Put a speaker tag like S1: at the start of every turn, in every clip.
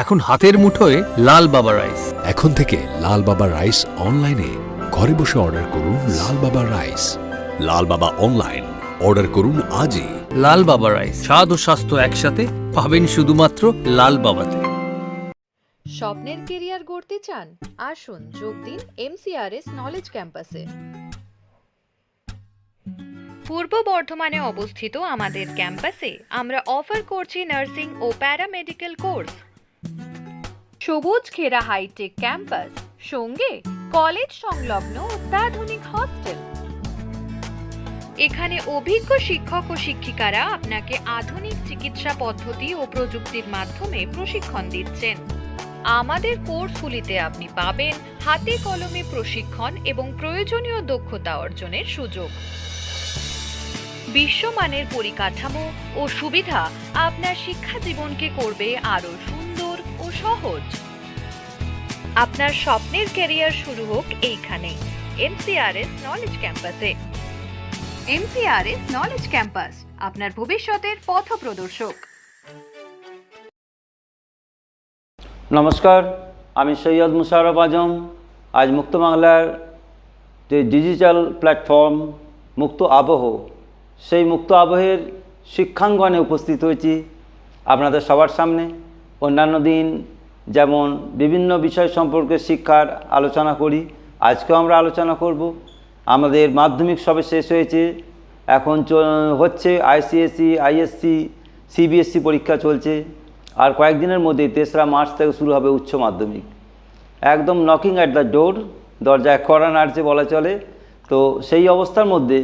S1: এখন হাতের মুঠোয় লাল বাবা রাইস।
S2: এখন থেকে লাল বাবা রাইস অনলাইনে ঘরে বসে অর্ডার করুন। লাল বাবা রাইস, লাল বাবা অনলাইন, অর্ডার করুন আজই।
S1: লাল বাবা রাইস, স্বাদ ও স্বাস্থ্য একসাথে পাবেন শুধুমাত্র লাল বাবাতে।
S3: স্বপ্নের কেরিয়ার গড়তে চান? আসুন যোগ দিন MCRS নলেজ ক্যাম্পাসে। পূর্ব বর্ধমানে অবস্থিত আমাদের ক্যাম্পাসে আমরা অফার করছি নার্সিং ও প্যারামেডিক্যাল কোর্স। সবুজ ঘেরা হাইটেক ক্যাম্পাস, সঙ্গে কলেজ সংলগ্ন অত্যাধুনিক হস্টেল। এখানে অভিজ্ঞ শিক্ষক ও শিক্ষিকারা আপনাকে আধুনিক চিকিৎসা পদ্ধতি ও প্রযুক্তির মাধ্যমে প্রশিক্ষণ দিচ্ছেন। আমাদের কোর্সগুলিতে আপনি পাবেন হাতে কলমে প্রশিক্ষণ এবং প্রয়োজনীয় দক্ষতা অর্জনের সুযোগ। বিশ্বমানের পরিকাঠামো ও সুবিধা আপনার শিক্ষা জীবনকে করবে আরো সুন্দর ও সহজ। আপনার স্বপ্নের ক্যারিয়ার শুরু হোক এইখানে, MCRS নলেজ ক্যাম্পাসে। MCRS নলেজ ক্যাম্পাস, আপনার ভবিষ্যতের পথপ্রদর্শক।
S4: নমস্কার, আমি সৈয়দ মুশারফ আজম। আজ মুক্ত বাংলার যে ডিজিটাল প্ল্যাটফর্ম মুক্ত আবহ, সেই মুক্ত আবহের শিক্ষাঙ্গনে উপস্থিত হয়েছি আপনাদের সবার সামনে। অন্যান্য দিন যেমন বিভিন্ন বিষয় সম্পর্কে শিক্ষার আলোচনা করি, আজকেও আমরা আলোচনা করব। আমাদের মাধ্যমিক সবে শেষ হয়েছে, এখন হচ্ছে ICSE, ISC, CBSE পরীক্ষা চলছে। আর কয়েকদিনের মধ্যেই 3রা মার্চ থেকে শুরু হবে উচ্চ মাধ্যমিক। একদম নকিং অ্যাট দ্য ডোর, দরজায় কড়া নাড়ছে বলা চলে। তো সেই অবস্থার মধ্যে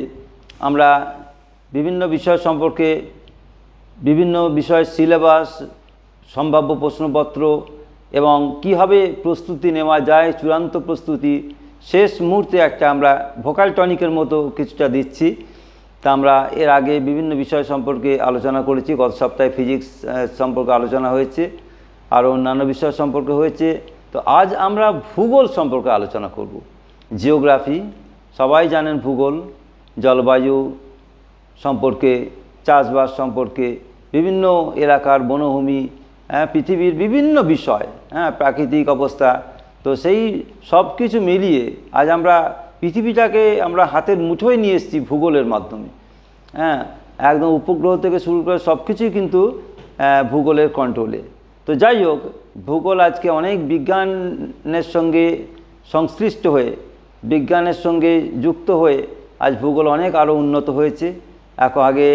S4: আমরা বিভিন্ন বিষয় সম্পর্কে, বিভিন্ন বিষয়ের সিলেবাস, সম্ভাব্য প্রশ্নপত্র এবং কীভাবে প্রস্তুতি নেওয়া যায়, চূড়ান্ত প্রস্তুতি, শেষ মুহূর্তে একটা আমরা ভোকাল টনিকের মতো কিছুটা দিচ্ছি। তা আমরা এর আগে বিভিন্ন বিষয় সম্পর্কে আলোচনা করেছি। গত সপ্তাহে ফিজিক্স সম্পর্কে আলোচনা হয়েছে, আর অন্যান্য বিষয় সম্পর্কে হয়েছে। তো আজ আমরা ভূগোল সম্পর্কে আলোচনা করব। জিওগ্রাফি, সবাই জানেন ভূগোল, জলবায়ু সম্পর্কে, চাষবাস সম্পর্কে, বিভিন্ন এলাকার বনভূমি, পৃথিবীর বিভিন্ন বিষয়, প্রাকৃতিক অবস্থা। তো সেই সব কিছু মিলিয়ে আজ আমরা পৃথিবীটাকে আমরা হাতের মুঠোয় নিয়ে এসেছি ভূগোলের মাধ্যমে। একদম উপগ্রহ থেকে শুরু করে সব কিছুই কিন্তু ভূগোলের কন্ট্রোলে। তো যাই হোক, ভূগোল আজকে অনেক বিজ্ঞানের সঙ্গে সংশ্লিষ্ট হয়ে, বিজ্ঞানের সঙ্গে যুক্ত হয়ে আজ ভূগোল অনেক আরও উন্নত হয়েছে। আগে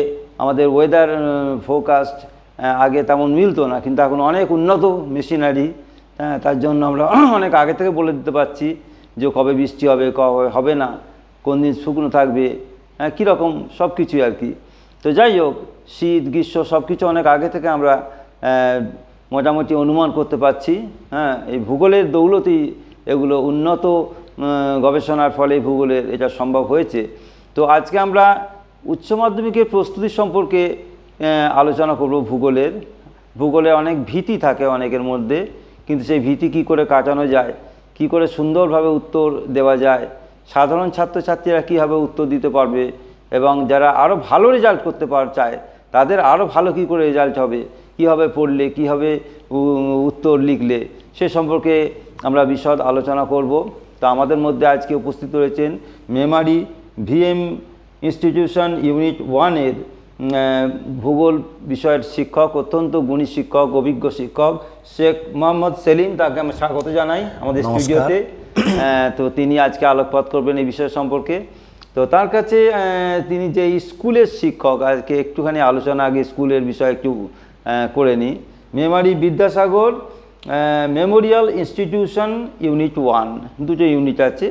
S4: আমাদের ওয়েদার ফোরকাস্ট আগে তেমন মিলতো না, কিন্তু এখন অনেক উন্নত মেশিনারি। তার জন্য আমরা অনেক আগে থেকে বলে দিতে পারছি যে কবে বৃষ্টি হবে, কবে হবে না, কোন দিন শুকনো থাকবে, কীরকম সব কিছুই আর কি। তো যাই হোক, শীত গ্রীষ্ম সব কিছু অনেক আগে থেকে আমরা মোটামুটি অনুমান করতে পারছি। এই ভূগোলের দৌলতেই এগুলো উন্নত গবেষণার ফলে ভূগোলের এটা সম্ভব হয়েছে। তো আজকে আমরা উচ্চ মাধ্যমিকের প্রস্তুতি সম্পর্কে আলোচনা করব। ভূগোলে অনেক ভীতি থাকে অনেকের মধ্যে, কিন্তু সেই ভীতি কী করে কাটানো যায়, কি করে সুন্দরভাবে উত্তর দেওয়া যায়, সাধারণ ছাত্রছাত্রীরা কীভাবে উত্তর দিতে পারবে, এবং যারা আরও ভালো রেজাল্ট করতে চায় তাদের আরও ভালো কী করে রেজাল্ট হবে, কীভাবে পড়লে, কীভাবে উত্তর লিখলে, সে সম্পর্কে আমরা বিশদ আলোচনা করব। তো আমাদের মধ্যে আজকে উপস্থিত রয়েছেন মেমারি VM ইনস্টিটিউশন ইউনিট 1-এর ভূগোল বিষয়ের শিক্ষক, অত্যন্ত গুণী শিক্ষক, অভিজ্ঞ শিক্ষক শেখ মোহাম্মদ সেলিম। তাকে আমি স্বাগত জানাই আমাদের স্টুডিওতে। তো তিনি আজকে আলোকপাত করবেন এই বিষয় সম্পর্কে। তো তার কাছে তিনি যে স্কুলের শিক্ষক, আজকে একটুখানি আলোচনা আগে স্কুলের বিষয় একটু করে নিই। Memari Vidyasagar Memorial institution unit 1, দুটো ইউনিট আছে।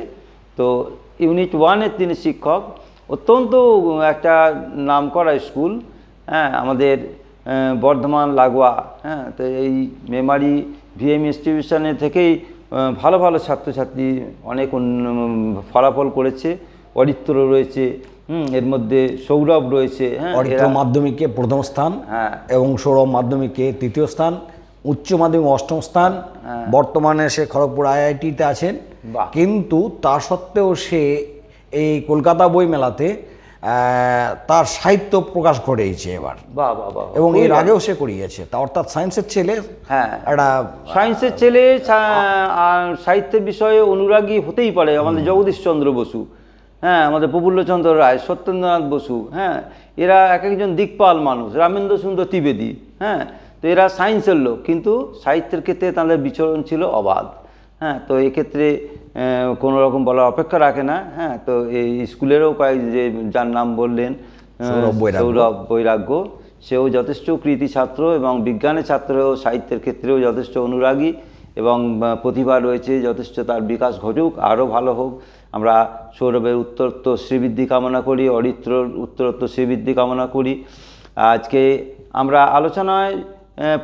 S4: তো ইউনিট 1-এর তিনি শিক্ষক, অত্যন্ত একটা নামকরা স্কুল, আমাদের বর্ধমান লাগোয়া। তো এই মেমারি VM ইনস্টিটিউশনের থেকেই ভালো ভালো ছাত্রছাত্রী অনেক ফলাফল করেছে। অরিত্র রয়েছে, এর মধ্যে সৌরভ রয়েছে।
S5: অরিত্র মাধ্যমিকে প্রথম স্থান, এবং সৌরভ মাধ্যমিকে তৃতীয় স্থান, উচ্চ মাধ্যমিক অষ্টম স্থান। বর্তমানে সে খড়গপুর IIT-তে আছেন, কিন্তু তা সত্ত্বেও সে এই কলকাতা বই মেলাতে তার সাহিত্য প্রকাশ ঘটেছে এবার,
S4: বাহ বাহ বাহ,
S5: এবং এর আগেও সে করিয়েছে। তা অর্থাৎ সায়েন্সের ছেলে,
S4: হ্যাঁ
S5: একটা
S4: সায়েন্সের ছেলে আর সাহিত্যের বিষয়ে অনুরাগী হতেই পারে। আমাদের জগদীশচন্দ্র বসু, হ্যাঁ, আমাদের প্রফুল্লচন্দ্র রায়, সত্যেন্দ্রনাথ বসু, হ্যাঁ, এরা এক একজন দিকপাল মানুষ, রামেন্দ্র সুন্দর ত্রিবেদী, হ্যাঁ, তো এরা সায়েন্সের লোক, কিন্তু সাহিত্যের ক্ষেত্রে তাদের বিচরণ ছিল অবাধ। হ্যাঁ, তো এক্ষেত্রে কোনো রকম বলার অপেক্ষা রাখে না। হ্যাঁ, তো এই স্কুলেরও কয়েক যে যার নাম বললেন সৌরভ বৈরাগ্য, সেও যথেষ্ট কৃতি ছাত্র এবং বিজ্ঞানের ছাত্রও সাহিত্যের ক্ষেত্রেও যথেষ্ট অনুরাগী এবং প্রতিভা রয়েছে যথেষ্ট, তার বিকাশ ঘটুক, আরও ভালো হোক। আমরা সৌরভের উত্তরোত্তর শ্রীবৃদ্ধি কামনা করি, অরিত্রর উত্তরোত্তর শ্রীবৃদ্ধি কামনা করি। আজকে আমরা আলোচনায়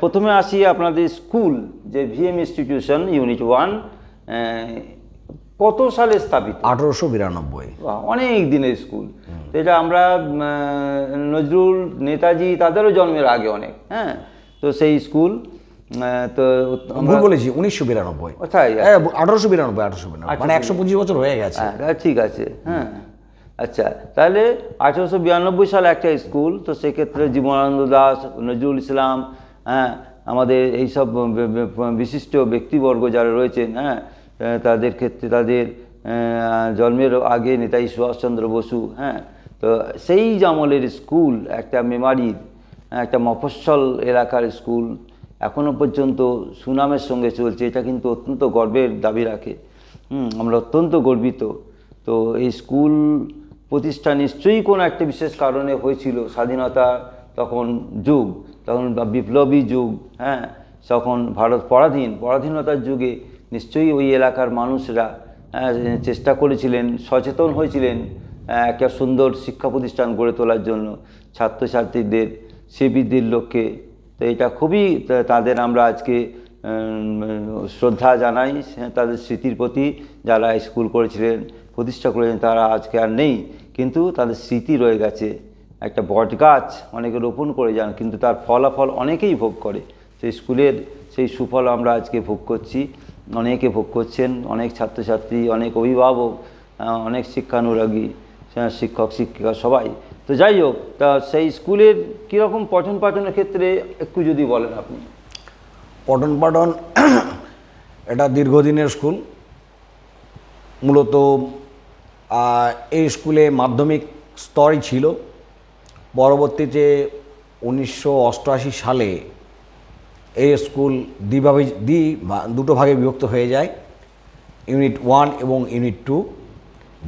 S4: প্রথমে আসি আপনাদের স্কুল, যে ভিএম ইনস্টিটিউশন ইউনিট 1 কত সালে স্থাপিত?
S5: 1892।
S4: অনেক দিনের স্কুল। তো এটা আমরা নজরুল, নেতাজি তাদেরও জন্মের আগে অনেক। হ্যাঁ, তো সেই স্কুল, তো
S5: ভুল বলেছি, 1992।
S4: কোথায়?
S5: 1892, মানে 125 বছর হয়ে গেছে।
S4: ঠিক আছে, হ্যাঁ, আচ্ছা, তাহলে 1892 সালে একটা স্কুল। তো সেক্ষেত্রে জীবনানন্দ দাশ, নজরুল ইসলাম, হ্যাঁ, আমাদের এইসব বিশিষ্ট ব্যক্তিবর্গ যারা রয়েছেন, হ্যাঁ, তাদের ক্ষেত্রে তাদের জন্মের আগে নেতাজি সুভাষচন্দ্র বসু, হ্যাঁ, তো সেই আমলের স্কুল, একটা মেমারির, একটা মফস্বল এলাকার স্কুল, এখনও পর্যন্ত সুনামের সঙ্গে চলছে। এটা কিন্তু অত্যন্ত গর্বের দাবি রাখে। আমরা অত্যন্ত গর্বিত। তো এই স্কুল প্রতিষ্ঠা নিশ্চয়ই কোনো একটা বিশেষ কারণে হয়েছিল। স্বাধীনতা তখন যুগ, তখন বিপ্লবী যুগ, হ্যাঁ, তখন ভারত পরাধীনতার যুগে নিশ্চয়ই ওই এলাকার মানুষরা চেষ্টা করেছিলেন, সচেতন হয়েছিলেন একটা সুন্দর শিক্ষা প্রতিষ্ঠান গড়ে তোলার জন্য ছাত্রছাত্রীদের শ্রীবৃদ্ধির লক্ষ্যে। তো এটা খুবই, তাদের আমরা আজকে শ্রদ্ধা জানাই, তাদের স্মৃতির প্রতি। যারা স্কুল করেছিলেন, প্রতিষ্ঠা করেছেন, তারা আজকে আর নেই, কিন্তু তাদের স্মৃতি রয়ে গেছে। একটা বট গাছ অনেকে রোপণ করে যান, কিন্তু তার ফলাফল অনেকেই ভোগ করে। সেই স্কুলের সেই সুফল আমরা আজকে ভোগ করছি, অনেকে ভোগ করছেন, অনেক ছাত্রছাত্রী, অনেক অভিভাবক, অনেক শিক্ষানুরাগী, শিক্ষক শিক্ষিকা সবাই। তো যাই হোক, তা সেই স্কুলের কীরকম পঠন পাঠনের ক্ষেত্রে একটু যদি বলেন আপনি।
S5: পঠন পাঠন এটা দীর্ঘদিনের স্কুল। মূলত এই স্কুলে মাধ্যমিক স্তরই ছিল। পরবর্তীতে 1988 সালে এই স্কুল দুটো ভাগে বিভক্ত হয়ে যায়, ইউনিট 1 এবং ইউনিট 2।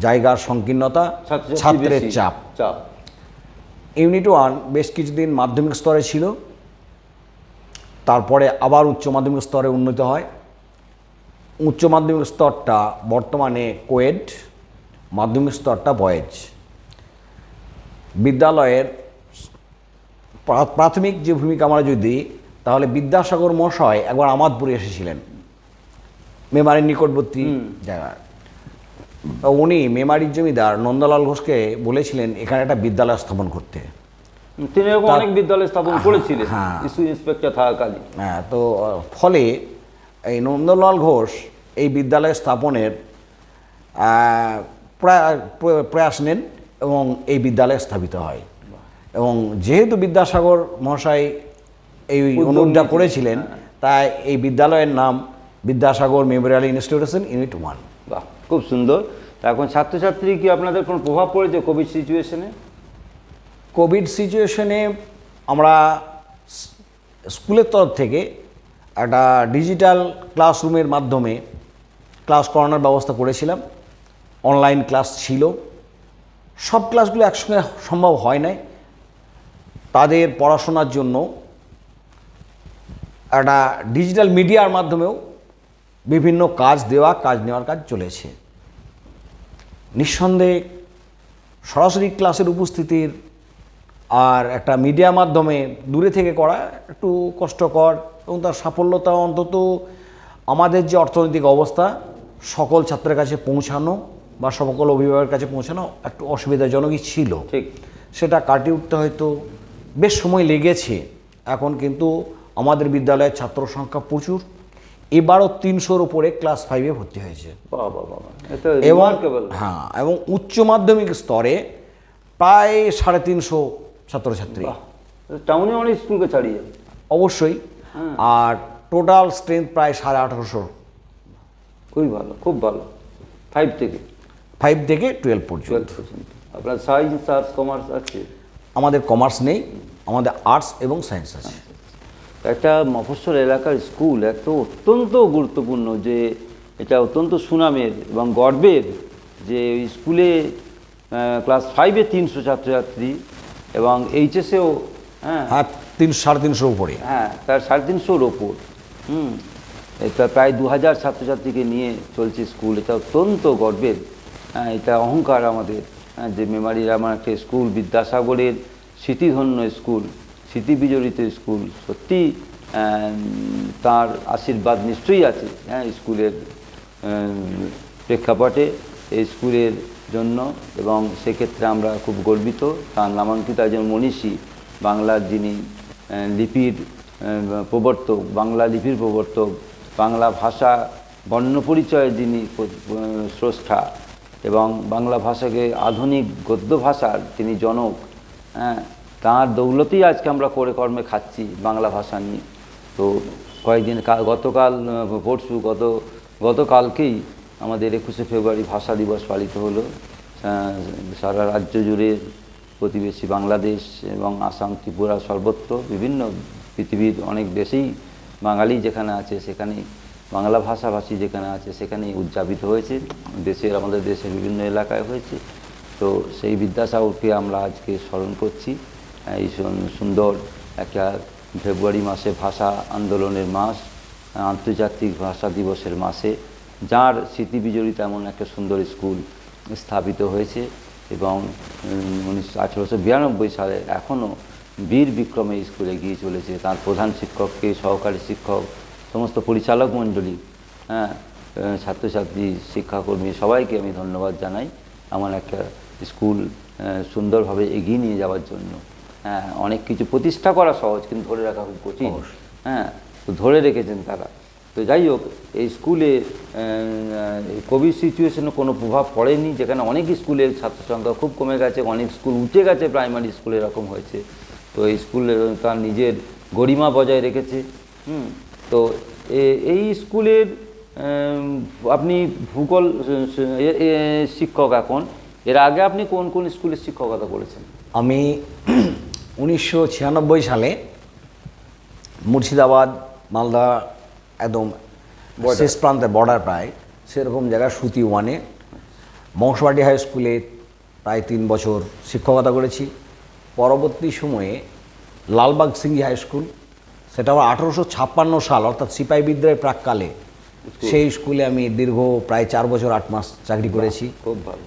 S5: জায়গার সংকীর্ণতা, ছাত্রের চাপ। ইউনিট 1 বেশ কিছুদিন মাধ্যমিক স্তরে ছিল, তারপরে আবার উচ্চ মাধ্যমিক স্তরে উন্নীত হয়। উচ্চ মাধ্যমিক স্তরটা বর্তমানে কোয়েড, মাধ্যমিক স্তরটা বয়েজ। বিদ্যালয়ের প্রাথমিক যে ভূমিকা আমরা যদি দিই, তাহলে বিদ্যাসাগর মহাশয় একবার আমাদপুরে এসেছিলেন, মেমারির নিকটবর্তী জায়গায়। উনি মেমারির জমিদার নন্দলাল ঘোষকে বলেছিলেন এখানে একটা বিদ্যালয় স্থাপন করতে।
S4: তিনি অনেক বিদ্যালয় স্থাপন করেছিলেন স্কুল ইন্সপেক্টর থাকাকালীন।
S5: হ্যাঁ, তো ফলে এই নন্দলাল ঘোষ এই বিদ্যালয় স্থাপনের প্রয়াস নেন এবং এই বিদ্যালয় স্থাপিত হয়। এবং যেহেতু বিদ্যাসাগর মহাশয় এই অনুরোধটা করেছিলেন, তাই এই বিদ্যালয়ের নাম বিদ্যাসাগর মেমোরিয়াল ইনস্টিটিউশন ইউনিট 1।
S4: বাহ, খুব সুন্দর। এখন ছাত্রছাত্রী কি আপনাদের কোনো প্রভাব পড়েছে কোভিড সিচুয়েশনে?
S5: কোভিড সিচুয়েশনে আমরা স্কুলের তরফ থেকে একটা ডিজিটাল ক্লাসরুমের মাধ্যমে ক্লাস করানোর ব্যবস্থা করেছিলাম। অনলাইন ক্লাস ছিল। সব ক্লাসগুলো একসঙ্গে সম্ভব হয় নাই। তাদের পড়াশোনার জন্য একটা ডিজিটাল মিডিয়ার মাধ্যমেও বিভিন্ন কাজ নেওয়ার কাজ চলেছে। নিঃসন্দেহে সরাসরি ক্লাসের উপস্থিতির আর একটা মিডিয়া মাধ্যমে দূরে থেকে করা একটু কষ্টকর, এবং তার সাফল্যতা অন্তত আমাদের যে অর্থনৈতিক অবস্থা, সকল ছাত্রের কাছে পৌঁছানো বা সকল অভিভাবকের কাছে পৌঁছানো একটু অসুবিধাজনকই ছিল।
S4: ঠিক,
S5: সেটা কাটিয়ে উঠতে হয়তো বেশ সময় লেগেছে। এখন কিন্তু আমাদের বিদ্যালয়ের ছাত্র সংখ্যা প্রচুর। এবারও 300-র উপরে ক্লাস 5-এ ভর্তি হয়েছে। এবং হ্যাঁ, এবং উচ্চ মাধ্যমিক স্তরে প্রায় 350 ছাত্রছাত্রী।
S4: টাউনে অনেক স্কুলকে ছাড়িয়ে।
S5: অবশ্যই। আর টোটাল স্ট্রেংথ প্রায় 1850।
S4: খুবই ভালো, খুব ভালো। 5 থেকে
S5: 12 পর্যন্ত।
S4: আপনার সায়েন্স, আর্টস, কমার্স আছে?
S5: আমাদের কমার্স নেই, আমাদের আর্টস এবং সায়েন্স আছে।
S4: একটা মফস্বল এলাকার স্কুল এত অত্যন্ত গুরুত্বপূর্ণ যে এটা অত্যন্ত সুনামের এবং গর্বের যে ওই স্কুলে ক্লাস 5-এ 300 ছাত্রছাত্রী এবং এইচএসেও
S5: হ্যাঁ 300-350 উপরে।
S4: হ্যাঁ, তার 350-র ওপর। এটা প্রায় 2000 ছাত্রছাত্রীকে নিয়ে চলছে স্কুল। এটা অত্যন্ত গর্বের। হ্যাঁ, এটা অহংকার আমাদের, যে মেমারির আমার একটা স্কুল, বিদ্যাসাগরের স্মৃতিধন্য স্কুল, স্মৃতি বিজড়িত স্কুল। সত্যি তার আশীর্বাদ নিশ্চয়ই আছে স্কুলের প্রেক্ষাপটে, এই স্কুলের জন্য, এবং সেক্ষেত্রে আমরা খুব গর্বিত। তার নামাঙ্কিত একজন মনীষী, বাংলার যিনি লিপির প্রবর্তক, বাংলা লিপির প্রবর্তক, বাংলা ভাষা বর্ণপরিচয়ের যিনি স্রষ্টা এবং বাংলা ভাষাকে আধুনিক গদ্য ভাষার তিনি জনক, তাঁর দৌলতেই আজকে আমরা করে কর্মে খাচ্ছি বাংলা ভাষা নিয়ে। তো কয়েকদিন গতকালকেই আমাদের 21শে ফেব্রুয়ারি ভাষা দিবস পালিত হলো। সারা রাজ্য জুড়ে, প্রতিবেশী বাংলাদেশ এবং আসাম, ত্রিপুরা, সর্বত্র বিভিন্ন পৃথিবীর অনেক দেশেই বাঙালি যেখানে আছে সেখানেই, বাংলা ভাষাভাষী যেখানে আছে সেখানেই উদযাপিত হয়েছে। আমাদের দেশের বিভিন্ন এলাকায় হয়েছে। তো সেই বিদ্যাসাগরকে আমরা আজকে স্মরণ করছি। এই সুন্দর একটা ফেব্রুয়ারি মাসে ভাষা আন্দোলনের মাস, আন্তর্জাতিক ভাষা দিবসের মাসে যার স্মৃতি বিজড়িত এমন একটা সুন্দর স্কুল স্থাপিত হয়েছে এবং 1892 সালে এখনও বীর বিক্রমে স্কুলে গিয়ে চলেছে। তার প্রধান শিক্ষককে, সহকারী শিক্ষক, সমস্ত পরিচালক মণ্ডলী, ছাত্রছাত্রী, শিক্ষাকর্মী সবাইকে আমি ধন্যবাদ জানাই আমার একটা স্কুল সুন্দরভাবে এগিয়ে নিয়ে যাওয়ার জন্য। অনেক কিছু প্রতিষ্ঠা করা সহজ, কিন্তু ধরে রাখা খুব কঠিন। তো ধরে রেখেছেন তারা। তো যাই হোক, এই স্কুলে কোভিড সিচুয়েশনে কোনো প্রভাব পড়েনি, যেখানে অনেক স্কুলের ছাত্র সংখ্যা খুব কমে গেছে, অনেক স্কুল উঠে গেছে, প্রাইমারি স্কুল এরকম হয়েছে। তো এই স্কুলে তার নিজের গরিমা বজায় রেখেছে। তো এই স্কুলের আপনি ভূগোল শিক্ষক এখন, এর আগে আপনি কোন কোন স্কুলের শিক্ষকতা করেছেন?
S5: আমি 1996 সালে মুর্শিদাবাদ, মালদা, একদম শেষ প্রান্তে বর্ডার প্রায় সেরকম জায়গায় সুতি 1-এ বংশবাটি হাই স্কুলে প্রায় 3 বছর শিক্ষকতা করেছি। পরবর্তী সময়ে লালবাগ সিংহি হাই স্কুল, সেটা আবার 1856 সাল, অর্থাৎ সিপাহী বিদ্রোহের প্রাককালে সেই স্কুলে আমি দীর্ঘ প্রায় 4 বছর 8 মাস চাকরি করেছি।
S4: খুব ভালো।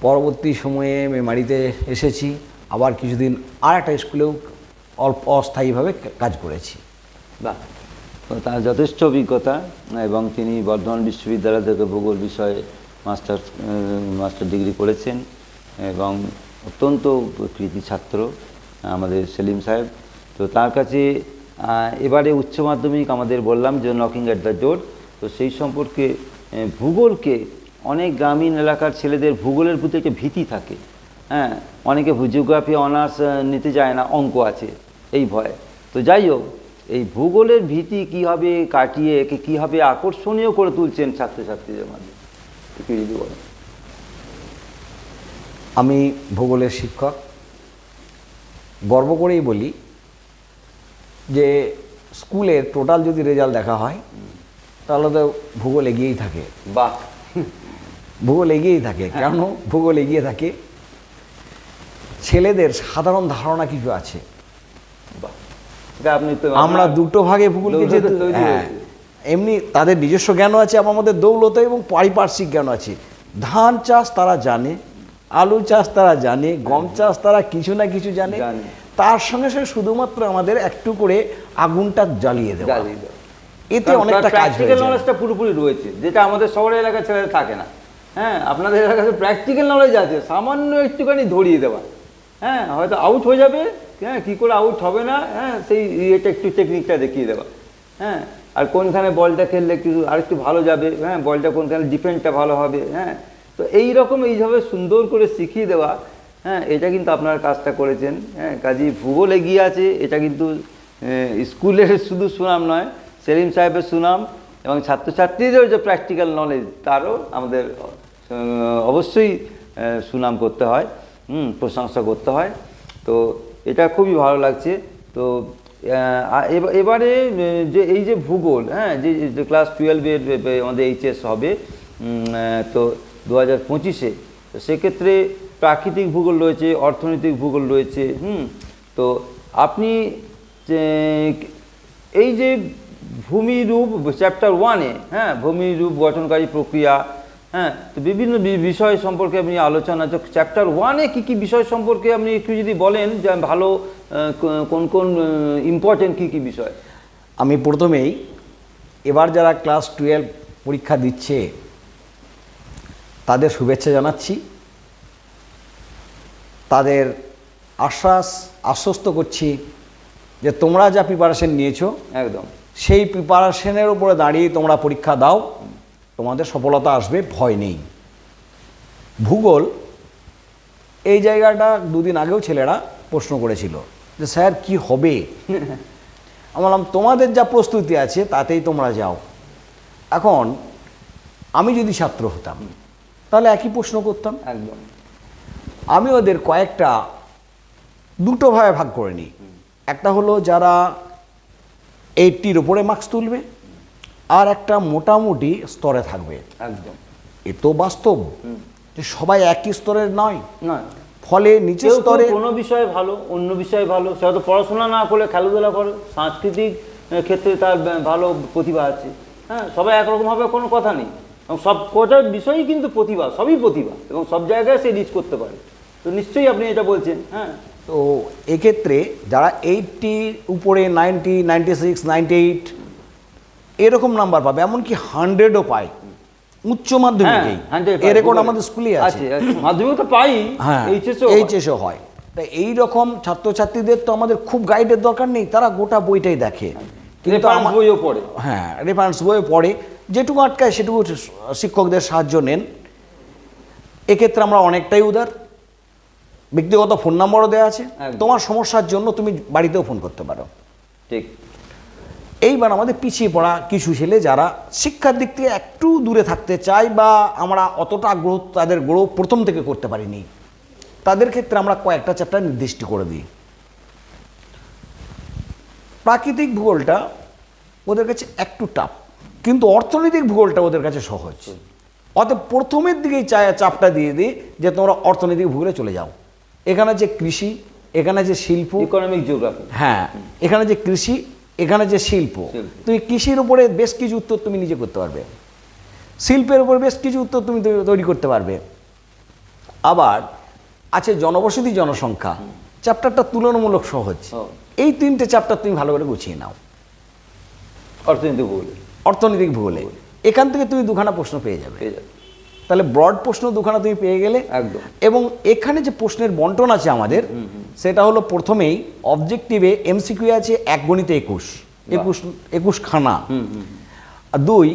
S5: পরবর্তী সময়ে মেমারিতে এসেছি, আবার কিছুদিন আর একটা স্কুলেও অস্থায়ীভাবে কাজ করেছি।
S4: বাহ, তার যথেষ্ট অভিজ্ঞতা, এবং তিনি বর্ধমান বিশ্ববিদ্যালয় থেকে ভূগোল বিষয়ে মাস্টার ডিগ্রি করেছেন এবং অত্যন্ত কৃতি ছাত্র আমাদের সেলিম সাহেব। তো তার কাছে এবারে উচ্চ মাধ্যমিক আমাদের বললাম যে নকিং অ্যাট দ্য ডোর। তো সেই সম্পর্কে ভূগোলকে, অনেক গ্রামীণ এলাকার ছেলেদের ভূগোলের প্রতি একটা ভীতি থাকে। অনেকে জিওগ্রাফি অনার্স নিতে যায় না, অঙ্ক আছে এই ভয়। তো যাই হোক, এই ভূগোলের ভীতি কীভাবে কাটিয়ে একে কীভাবে আকর্ষণীয় করে তুলছেন ছাত্রছাত্রীদের মাঝে, একটু যদি বলেন।
S5: আমি ভূগোলের শিক্ষক, গর্ব করেই বলি যে স্কুলের টোটাল যদি রেজাল্ট দেখা হয় তাহলে তো ভূগোল এগিয়েই থাকে।
S4: বাহ,
S5: ভূগোল এগিয়েই থাকে। কেন ভূগোল এগিয়ে থাকে? ছেলেদের সাধারণ ধারণা কিছু আছে। আমরা দুটো ভাগে ভূগোলকে যেহেতু, এমনি তাদের নিজস্ব জ্ঞান আছে, আমার মধ্যে দৌলত এবং পারিপার্শ্বিক জ্ঞান আছে। ধান চাষ তারা জানে, আলু চাষ তারা জানে, গম চাষ তারা কিছু না কিছু জানে। তার সঙ্গে সঙ্গে শুধুমাত্র আমাদের একটু করে আগুনটা জ্বালিয়ে দেওয়া, এতে অনেকটা কাজ হয়ে যায়।
S4: নলেজটা পুরোপুরি রয়েছে, যেটা আমাদের শহরের এলাকার ছেলেদের থাকে না। আপনাদের এলাকাতে প্র্যাকটিক্যাল নলেজ আছে, সামান্য একটুখানি ধরিয়ে দেওয়া। হয়তো আউট হয়ে যাবে, কী করে আউট হবে না, সেই এটা একটু টেকনিকটা দেখিয়ে দেওয়া। আর কোনখানে বলটা খেললে একটু আরেকটু ভালো যাবে, বলটা কোনখানে ডিফেন্সটা ভালো হবে। তো এইভাবে সুন্দর করে শিখিয়ে দেওয়া। হ্যাঁ, এটা কিন্তু আপনার কাজটা করেছেন। হ্যাঁ, কাজী ভূগোল এগিয়ে আছে, এটা কিন্তু স্কুলের শুধু সুনাম নয়, সেলিম সাহেবের সুনাম এবং ছাত্রছাত্রীদের যে প্র্যাকটিক্যাল নলেজ তারও আমাদের অবশ্যই সুনাম করতে হয়, প্রশংসা করতে হয়। তো এটা খুবই ভালো লাগছে। তো এবারে যে এই যে ভূগোল, হ্যাঁ, যে ক্লাস 12-এর আমাদের এইচএস হবে তো 2025-এ, তো সেক্ষেত্রে প্রাকৃতিক ভূগোল রয়েছে, অর্থনৈতিক ভূগোল রয়েছে। তো আপনি এই যে ভূমিরূপ চ্যাপ্টার 1-এ, হ্যাঁ, ভূমিরূপ গঠনকারী প্রক্রিয়া, হ্যাঁ, তো বিভিন্ন বিষয় সম্পর্কে আপনি আলোচনা, চ্যাপ্টার 1-এ কী কী বিষয় সম্পর্কে আপনি একটু যদি বলেন যে ভালো কোন কোন ইম্পর্টেন্ট কী কী বিষয়।
S5: আমি প্রথমেই এবার যারা ক্লাস 12 পরীক্ষা দিচ্ছে তাদের শুভেচ্ছা জানাচ্ছি, তাদের আশ্বস্ত করছি যে তোমরা যা প্রিপারেশন নিয়েছো
S4: একদম
S5: সেই প্রিপারেশনের উপরে দাঁড়িয়ে তোমরা পরীক্ষা দাও, তোমাদের সফলতা আসবে, ভয় নেই। ভূগোল এই জায়গাটা দুদিন আগেও ছেলেরা প্রশ্ন করেছিল যে স্যার কি হবে। আমি বললাম তোমাদের যা প্রস্তুতি আছে তাতেই তোমরা যাও। এখন আমি যদি ছাত্র হতাম তাহলে একই প্রশ্ন করতাম।
S4: একদম
S5: আমি ওদের কয়েকটা দুটো ভাবে ভাগ করে নিই। একটা হলো যারা 80-র উপরে মার্কস তুলবে, আর একটা মোটামুটি স্তরে থাকবে।
S4: একদম
S5: এ তো বাস্তব যে সবাই একই স্তরের নয়,
S4: নয়।
S5: ফলে নিচের স্তরে
S4: কোনো বিষয়ে ভালো, অন্য বিষয়ে ভালো, সে হয়তো পড়াশোনা না করে খেলাধুলা করে, সাংস্কৃতিক ক্ষেত্রে তার ভালো প্রতিভা আছে। হ্যাঁ, সবাই একরকম হবে কোনো কথা নেই, এবং সব কটা বিষয়ই কিন্তু প্রতিভা, সবই প্রতিভা, এবং সব জায়গায় সে রিচ করতে পারে। তো নিশ্চয়ই আপনি এটা বলছেন। হ্যাঁ,
S5: তো এক্ষেত্রে যারা 80 উপরে 90, 96, 98 এরকম নাম্বার পাবে, এমনকি 100ও পায় উচ্চ মাধ্যমিকেই, এর রেকর্ড আমাদের স্কুলে আছে।
S4: মাধ্যমিক তো পাই,
S5: হ্যাঁ, এইচএসও হয়। তাই এই রকম ছাত্রছাত্রীদের তো আমাদের খুব গাইডের দরকার নেই, তারা গোটা বইটাই দেখে, কিন্তু
S4: বইও পড়ে।
S5: হ্যাঁ, রেফারেন্স বইও পড়ে, যেটুকু আটকায় সেটুকু শিক্ষকদের সাহায্য নেন। এক্ষেত্রে আমরা অনেকটাই উদার। ব্যক্তিগত ফোন নাম্বারও দেওয়া আছে, তোমার সমস্যার জন্য তুমি বাড়িতেও ফোন করতে পারো।
S4: ঠিক।
S5: এইবার আমাদের পিছিয়ে পড়া কিছু ছেলে যারা শিক্ষার দিক থেকে একটু দূরে থাকতে চায়, বা আমরা অতটা আগ্রহ তাদের গ্রহ প্রথম থেকে করতে পারিনি, তাদের ক্ষেত্রে আমরা কয়েকটা চ্যাপ্টার নির্দিষ্ট করে দিই। প্রাকৃতিক ভূগোলটা ওদের কাছে একটু টাফ, কিন্তু অর্থনৈতিক ভূগোলটা ওদের কাছে সহজ। অতএব প্রথমের দিকেই চাপটা দিয়ে দিই যে তোমরা অর্থনৈতিক ভূগোলে চলে যাও। এখানে যে কৃষি, এখানে যে শিল্প,
S4: ইকোনমিক জিওগ্রাফি,
S5: হ্যাঁ, এখানে যে কৃষি, এখানে যে শিল্প, তুমি কৃষির উপরে বেশ কিছু উত্তর তুমি নিজে করতে পারবে, শিল্পের উপর বেশ কিছু উত্তর তুমি তৈরি করতে পারবে। আবার আছে জনবসতি, জনসংখ্যা, চ্যাপ্টারটা তুলনামূলক সহজ। এই 3টে চ্যাপ্টার তুমি ভালো করে গুছিয়ে নাও অর্থনৈতিক ভূগোলে। এখান থেকে তুমি দুখানা প্রশ্ন পেয়ে যাবে। তাহলে ব্রড প্রশ্ন দুখানা তুমি পেয়ে গেলে
S4: একদম।
S5: এবং এখানে যে প্রশ্নের বন্টন আছে আমাদের, সেটা হলো প্রথমেই অবজেক্টিভে এমসিকিউ আছে 1 গণিতে 21 খানা, আর 2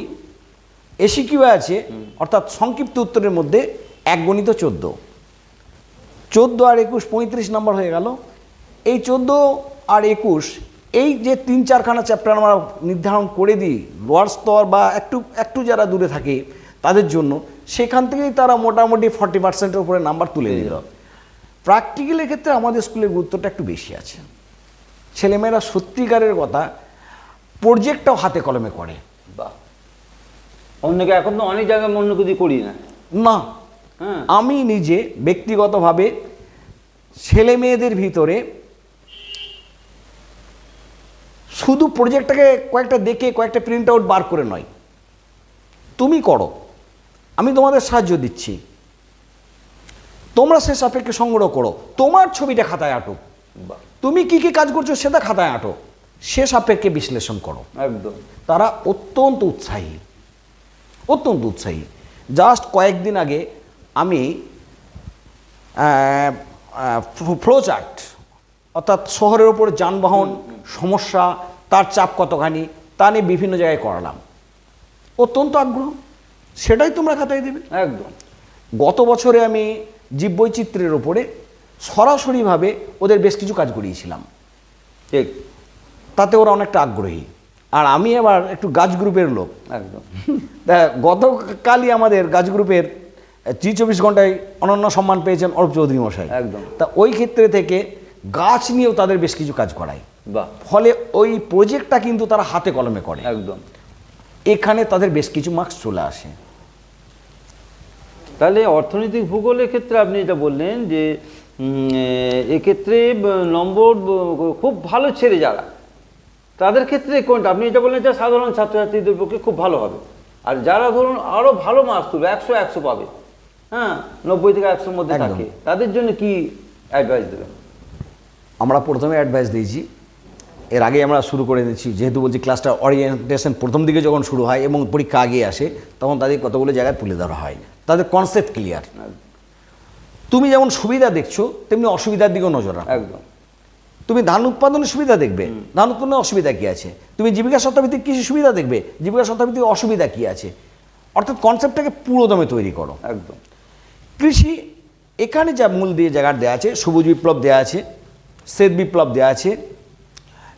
S5: এসিকিউ আছে, অর্থাৎ সংক্ষিপ্ত উত্তরের মধ্যে 1 গণিত 14 আর 21 35 নাম্বার হয়ে গেল। এই 14 আর 21 এই যে 3-4 খানা চ্যাপ্টার আমরা নির্ধারণ করে দিই লোয়ার স্তর বা একটু যারা দূরে থাকে তাদের জন্য, সেখান থেকেই তারা মোটামুটি 40%-এর উপরে নাম্বার তুলে দিল। প্র্যাকটিক্যালের ক্ষেত্রে আমাদের স্কুলের গুরুত্বটা একটু বেশি আছে। ছেলেমেয়েরা সত্যিকারের কথা প্রজেক্টটাও হাতে কলমে করে।
S4: বাহ, অন্যকে এখন তো অনেক জায়গায় অন্য কিছু করি না।
S5: আমি নিজে ব্যক্তিগতভাবে ছেলে মেয়েদের ভিতরে শুধু প্রজেক্টটাকে কয়েকটা দেখে কয়েকটা প্রিন্ট আউট বার করে নয়, তুমি করো, আমি তোমাদের সাহায্য দিচ্ছি, তোমরা সে সাপেক্ষে সংগ্রহ করো, তোমার ছবিটা খাতায় আঁটো, তুমি কি কি কাজ করছো সেটা খাতায় আঁটো, সে সাপেক্ষে বিশ্লেষণ করো।
S4: একদম।
S5: তারা অত্যন্ত উৎসাহী। জাস্ট কয়েকদিন আগে আমি ফ্লোচার্ট, অর্থাৎ শহরের ওপর যানবাহন সমস্যা, তার চাপ কতখানি, তা নিয়ে বিভিন্ন জায়গায় করালাম। অত্যন্ত আগ্রহ, সেটাই তোমরা খাতায় দেবে।
S4: একদম।
S5: গত বছরে আমি জীববৈচিত্র্যের ওপরে সরাসরিভাবে ওদের বেশ কিছু কাজ করিয়েছিলাম,
S4: ঠিক,
S5: তাতে ওরা অনেকটা আগ্রহী। আর আমি আবার একটু গাছ গ্রুপের লোক।
S4: একদম।
S5: তা গতকালই আমাদের গাছ গ্রুপের জি 24 ঘন্টায় অনন্য সম্মান পেয়েছেন অরূপ চৌধুরী মশাই।
S4: একদম।
S5: তা ওই ক্ষেত্রে থেকে গাছ নিয়েও তাদের বেশ কিছু কাজ করায়,
S4: বাহ,
S5: ফলে ওই প্রজেক্টটা কিন্তু তারা হাতে কলমে করে।
S4: একদম।
S5: এখানে তাদের বেশ কিছু মার্কস চলে আসে।
S4: তাহলে অর্থনৈতিক ভূগোলের ক্ষেত্রে আপনি এটা বললেন যে এক্ষেত্রে নম্বর খুব ভালো ছেড়ে যারা, তাদের ক্ষেত্রে কোনটা আপনি এটা বললেন যে সাধারণ ছাত্রছাত্রীদের পক্ষে খুব ভালো হবে, আর যারা ধরুন আরও ভালো মার্কস তুলবে 100 পাবে, হ্যাঁ 90 থেকে 100-র মধ্যে
S5: একদম।
S4: থাকে, তাদের জন্য কি অ্যাডভাইস দেবেন?
S5: আমরা প্রথমে অ্যাডভাইস দিয়েছি, এর আগে আমরা শুরু করে দিচ্ছি, যেহেতু বলছি ক্লাসটা ওরিয়েন্টেশন প্রথম দিকে যখন শুরু হয় এবং পরীক্ষা আগে আসে, তখন তাদের কতগুলো জায়গায় তুলে ধরা হয়, তাদের কনসেপ্ট ক্লিয়ার। তুমি যেমন সুবিধা দেখছো তেমনি অসুবিধার দিকেও নজর রাখো।
S4: একদম।
S5: তুমি ধান উৎপাদনের সুবিধা দেখবে, ধান উৎপাদনের অসুবিধা কী আছে। তুমি জীবিকা সত্তাভিত্তিক কৃষি সুবিধা দেখবে, জীবিকা সত্তাভিত্তিক অসুবিধা কী আছে। অর্থাৎ কনসেপ্টটাকে পুরোদমে তৈরি করো।
S4: একদম।
S5: কৃষি এখানে যা মূল দিয়ে জায়গার দেওয়া আছে, সবুজ বিপ্লব দেওয়া আছে, শ্বেত বিপ্লব দেওয়া আছে,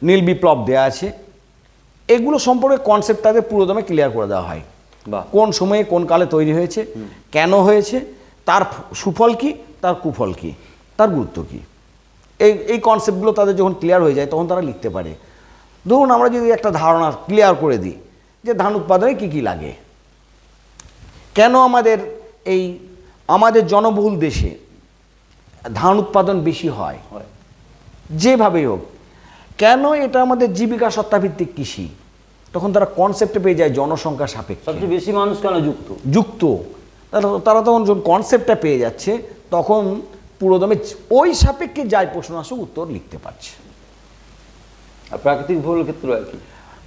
S5: নীল বিপ্লব দেওয়া আছে, এগুলো সম্পর্কে কনসেপ্ট তাদের পুরোদমে ক্লিয়ার করে দেওয়া হয়।
S4: বাহ।
S5: কোন সময়ে কোন কালে তৈরি হয়েছে, কেন হয়েছে, তার সুফল কী, তার কুফল কী, তার গুরুত্ব কী, এই কনসেপ্টগুলো তাদের যখন ক্লিয়ার হয়ে যায় তখন তারা লিখতে পারে। ধরুন আমরা যদি একটা ধারণা ক্লিয়ার করে দিই যে ধান উৎপাদনে কী কী লাগে, কেন আমাদের জনবহুল দেশে ধান উৎপাদন বেশি হয়, যেভাবেই হোক, কেন এটা আমাদের জীবিকা সত্তাভিত্তিক কৃষি, তখন তারা কনসেপ্টে পেয়ে যায় জনসংখ্যা সাপেক্ষে
S4: সবচেয়ে বেশি মানুষ কেন
S5: যুক্ত। তারা তখন যখন কনসেপ্টটা পেয়ে যাচ্ছে তখন পুরোদমে ওই সাপেক্ষে যাই প্রশ্ন আসুক উত্তর লিখতে পারছে।
S4: আর প্রাকৃতিক ভূগোলের ক্ষেত্রে আর কি,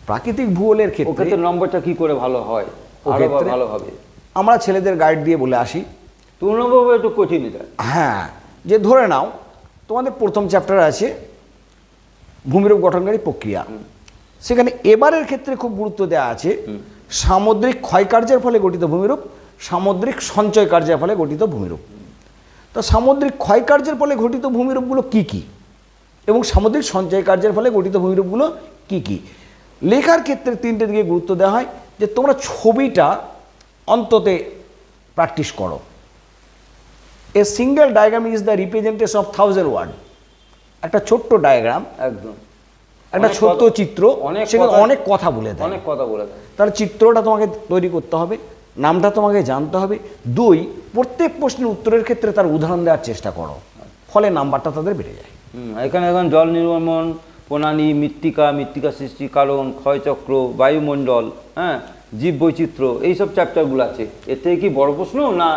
S5: প্রাকৃতিক ভূগোলের ক্ষেত্রে
S4: নম্বরটা কি করে ভালো হয়, আরো ভালো হবে?
S5: আমরা ছেলেদের গাইড দিয়ে বলে আসি,
S4: 2 নম্বর একটু কঠিন এটা।
S5: হ্যাঁ, যে ধরে নাও তোমাদের প্রথম চ্যাপ্টার আছে ভূমিরূপ গঠনকারী প্রক্রিয়া, সেখানে এবারের ক্ষেত্রে খুব গুরুত্ব দেওয়া আছে সামুদ্রিক ক্ষয়কার্যের ফলে গঠিত ভূমিরূপ, সামুদ্রিক সঞ্চয় কার্যের ফলে গঠিত ভূমিরূপ। তা সামুদ্রিক ক্ষয়কার্যের ফলে গঠিত ভূমিরূপগুলো কী কী এবং সামুদ্রিক সঞ্চয় কার্যের ফলে গঠিত ভূমিরূপগুলো কী কী, লেখার ক্ষেত্রে 3টে দিকে গুরুত্ব দেওয়া হয় যে তোমরা ছবিটা অন্ততে প্র্যাকটিস করো। A single diagram is the representation of 1000 word. একটা ছোট্ট ডায়াগ্রাম,
S4: একদম,
S5: একটা ছোট্ট চিত্র, সেখানে অনেক কথা বলে দেয়,
S4: অনেক কথা বলে দেয়।
S5: তাহলে চিত্রটা তোমাকে তৈরি করতে হবে, নামটা তোমাকে জানতে হবে। 2, প্রত্যেক প্রশ্নের উত্তরের ক্ষেত্রে তার উদাহরণ দেওয়ার চেষ্টা করো, ফলে নাম্বারটা তাদের বেড়ে যায়।
S4: এখানে এখন জল নির্গমন প্রণালী, মৃত্তিকা সৃষ্টি কারণ, ক্ষয়চক্র, বায়ুমণ্ডল, হ্যাঁ, জীব বৈচিত্র্য, এইসব চ্যাপ্টারগুলো আছে। এতে কি বড় প্রশ্ন না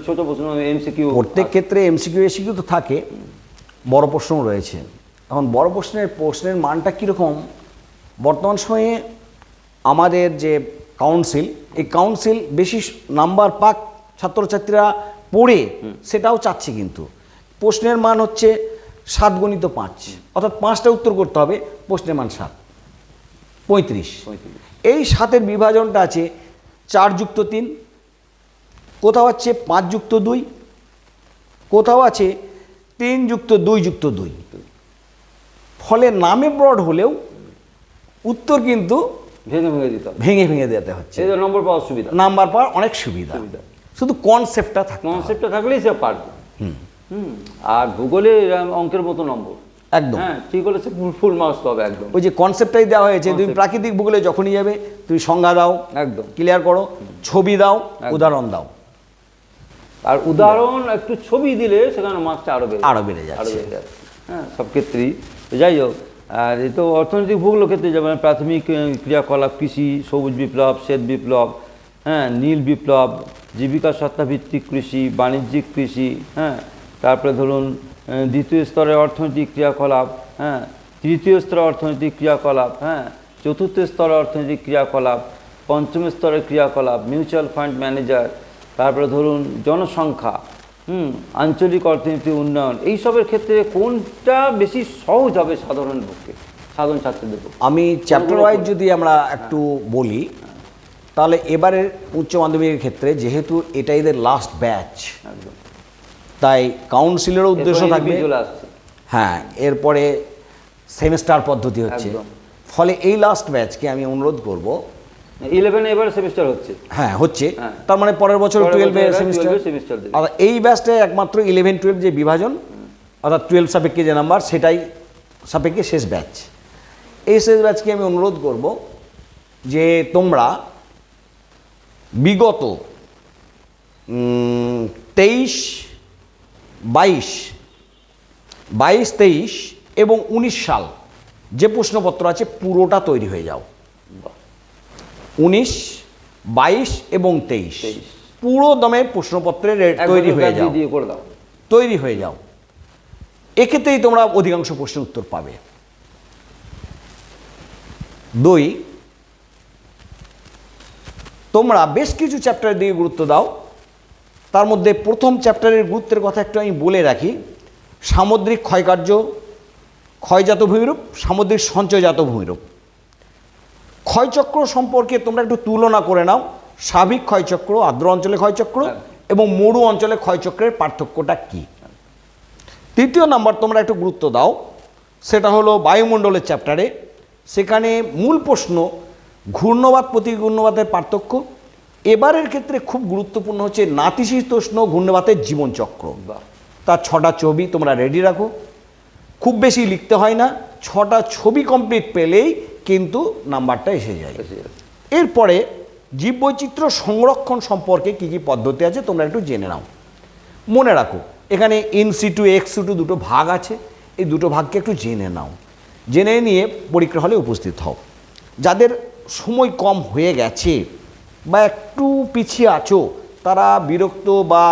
S4: ছোট প্রশ্ন, এমসিকিউ?
S5: প্রত্যেক ক্ষেত্রে এমসিকিউ এসিকিউ তো থাকে, বড় প্রশ্নও রয়েছে। এখন বড় প্রশ্নের মানটা কীরকম, বর্তমান সময়ে আমাদের যে কাউন্সিল, এই কাউন্সিল বেশি নাম্বার পাক ছাত্রছাত্রীরা পড়ে সেটাও চাচ্ছে, কিন্তু প্রশ্নের মান হচ্ছে 7 × 5, অর্থাৎ 5টা উত্তর করতে হবে, প্রশ্নের মান 7, 35। এই 7-এর বিভাজনটা আছে 4+3, কোথাও আছে 5+2, কোথাও আছে 3+2+2। ফলে নামে ব্রড হলেও উত্তর কিন্তু ভেঙে দিতে হচ্ছে।
S4: নম্বর পাওয়ার সুবিধা,
S5: নাম্বার পাওয়ার অনেক সুবিধা, শুধু কনসেপ্টটা
S4: থাকলেই সে পারবে। আর ভূগোলে অঙ্কের মতো নম্বর
S5: একদম,
S4: হ্যাঁ ঠিক বলেছে, ফুল মার্কস পাবে একদম।
S5: ওই যে কনসেপ্টটাই দেওয়া হয়েছে, তুমি প্রাকৃতিক ভূগোলে যখনই যাবে তুমি সংজ্ঞা দাও, একদম ক্লিয়ার করো, ছবি দাও, উদাহরণ দাও।
S4: আর উদাহরণ একটু ছবি দিলে সেখানে মার্কসটা আরো বেড়ে যাচ্ছে। হ্যাঁ, সব ক্ষেত্রেই। যাই হোক, আর এই তো অর্থনৈতিক ভূগোলের ক্ষেত্রে যেমন প্রাথমিক ক্রিয়াকলাপ, কৃষি, সবুজ বিপ্লব, শ্বেত বিপ্লব, হ্যাঁ, নীল বিপ্লব, জীবিকা সত্তাভিত্তিক কৃষি, বাণিজ্যিক কৃষি, হ্যাঁ, তারপরে ধরুন দ্বিতীয় স্তরের অর্থনৈতিক ক্রিয়াকলাপ, হ্যাঁ, তৃতীয় স্তরের অর্থনৈতিক ক্রিয়াকলাপ, হ্যাঁ, চতুর্থ স্তরের অর্থনৈতিক ক্রিয়াকলাপ, পঞ্চম স্তরের ক্রিয়াকলাপ, মিউচুয়াল ফান্ড ম্যানেজার, তারপরে ধরুন জনসংখ্যা, আঞ্চলিক অর্থনীতি উন্নয়ন, এইসবের ক্ষেত্রে কোনটা বেশি সহজ হবে সাধারণ ছাত্রদের?
S5: আমি চ্যাপ্টার ওয়াইজ যদি আমরা একটু বলি, তাহলে এবারের উচ্চ মাধ্যমিকের ক্ষেত্রে যেহেতু এটা এদের লাস্ট ব্যাচ, তাই কাউন্সিলেরও উদ্দেশ্য
S4: এরপরে
S5: থাকবে।
S4: চলে আসছে।
S5: হ্যাঁ, এরপরে সেমিস্টার পদ্ধতি হচ্ছে।
S4: একদম।
S5: ফলে এই লাস্ট ব্যাচকে আমি অনুরোধ করব,
S4: 11 এবার সেমিস্টার হচ্ছে।
S5: হ্যাঁ হচ্ছে,
S4: হ্যাঁ।
S5: তার মানে পরের বছর
S4: পরের
S5: 12
S4: বছর এরা
S5: সেমিস্টার।
S4: 12 সেমিস্টার দেবে।
S5: আর এই ব্যাচটা একমাত্র 11-12 যে বিভাজন, অর্থাৎ 12 সাপেক্ষে যে নাম্বার, সেটাই সাপেক্ষে শেষ ব্যাচ। এই শেষ ব্যাচকে আমি অনুরোধ করব যে তোমরা বিগত 23, 22, এবং 19 সাল যে প্রশ্নপত্র আছে পুরোটা তৈরি হয়ে যাও। 19, 22 এবং 23 পুরো দমে প্রশ্নপত্রের তৈরি হয়ে যাও,
S4: দিয়ে করে দাও।
S5: তৈরি হয়ে যাও। এক্ষেত্রেই তোমরা অধিকাংশ প্রশ্নের উত্তর পাবে। 2, তোমরা বেশ কিছু চ্যাপ্টারের দিকে গুরুত্ব দাও। তার মধ্যে প্রথম চ্যাপ্টারের গুরুত্বের কথা একটু আমি বলে রাখি। সামুদ্রিক ক্ষয়কার্য, ক্ষয়জাত ভূমিরূপ, সামুদ্রিক সঞ্চয়জাত ভূমিরূপ। ক্ষয়চক্র সম্পর্কে তোমরা একটু তুলনা করে নাও। স্বাভাবিক ক্ষয়চক্র, আর্দ্র অঞ্চলে ক্ষয়চক্র এবং মরু অঞ্চলে ক্ষয়চক্রের পার্থক্যটা কী। তৃতীয় নাম্বার তোমরা একটু গুরুত্ব দাও, সেটা হলো বায়ুমণ্ডলের চ্যাপ্টারে। সেখানে মূল প্রশ্ন ঘূর্ণবাত প্রতিঘূর্ণবাতের পার্থক্য। এবারের ক্ষেত্রে খুব গুরুত্বপূর্ণ হচ্ছে নাতিশীতোষ্ণ ঘূর্ণবাতের জীবনচক্র। তার 6টা ছবি তোমরা রেডি রাখো। খুব বেশি লিখতে হয় না, 6টা ছবি কমপ্লিট পেলেই কিন্তু নাম্বারটা এসে যায়। এরপরে জীববৈচিত্র্য সংরক্ষণ সম্পর্কে কী কী পদ্ধতি আছে তোমরা একটু জেনে নাও। মনে রাখো এখানে ইনসিটু, এক্সিটু দুটো ভাগ আছে। এই দুটো ভাগকে একটু জেনে নাও, জেনে নিয়ে পরীক্ষা হলে উপস্থিত হও। যাদের সময় কম হয়ে গেছে বা একটু পিছিয়ে আছো, তারা বিরক্ত বা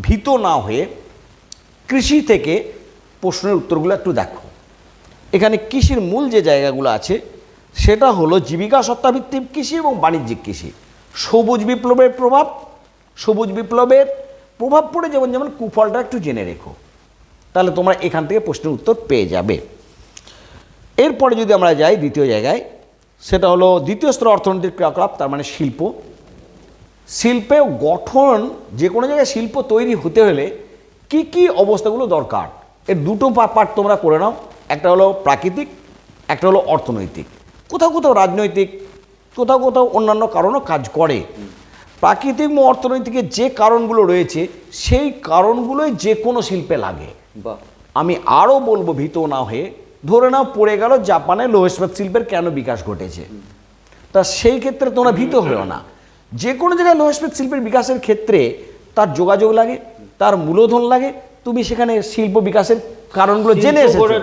S5: ভীত না হয়ে কৃষি থেকে প্রশ্নের উত্তরগুলো একটু দেখো। এখানে কৃষির মূল যে জায়গাগুলো আছে সেটা হলো জীবিকা সত্তাভিত্তিক কৃষি এবং বাণিজ্যিক কৃষি। সবুজ বিপ্লবের প্রভাব, সবুজ বিপ্লবের প্রভাব পড়ে যেমন যেমন কুফলটা একটু জেনে রেখো, তাহলে তোমরা এখান থেকে প্রশ্নের উত্তর পেয়ে যাবে। এরপরে যদি আমরা যাই দ্বিতীয় জায়গায়, সেটা হলো দ্বিতীয় স্তর অর্থনৈতিক ক্রিয়াকলাপ, তার মানে শিল্প। শিল্পে গঠন, যে কোনো জায়গায় শিল্প তৈরি হতে হলে কি কি অবস্থাগুলো দরকার, এর দুটো পার্ট তোমরা করে নাও। একটা হলো প্রাকৃতিক, একটা হলো অর্থনৈতিক। কোথাও কোথাও রাজনৈতিক, কোথাও কোথাও অন্যান্য কারণও কাজ করে। প্রাকৃতিক ও অর্থনৈতিকের যে কারণগুলো রয়েছে সেই কারণগুলোই যে কোনো শিল্পে লাগে। আমি আরও বলবো ভীত না হয়ে, ধরে নাও পড়ে গেল জাপানে লৌহ ইস্পাত শিল্পের কেন বিকাশ ঘটেছে, তা সেই ক্ষেত্রে তোমরা ভীত হয়েও না। যে কোনো জায়গায় লৌহ ইস্পাত শিল্পের বিকাশের ক্ষেত্রে তার যোগাযোগ লাগে, তার মূলধন লাগে। তুমি সেখানে শিল্প বিকাশের কারণগুলো জেনে এসেছো।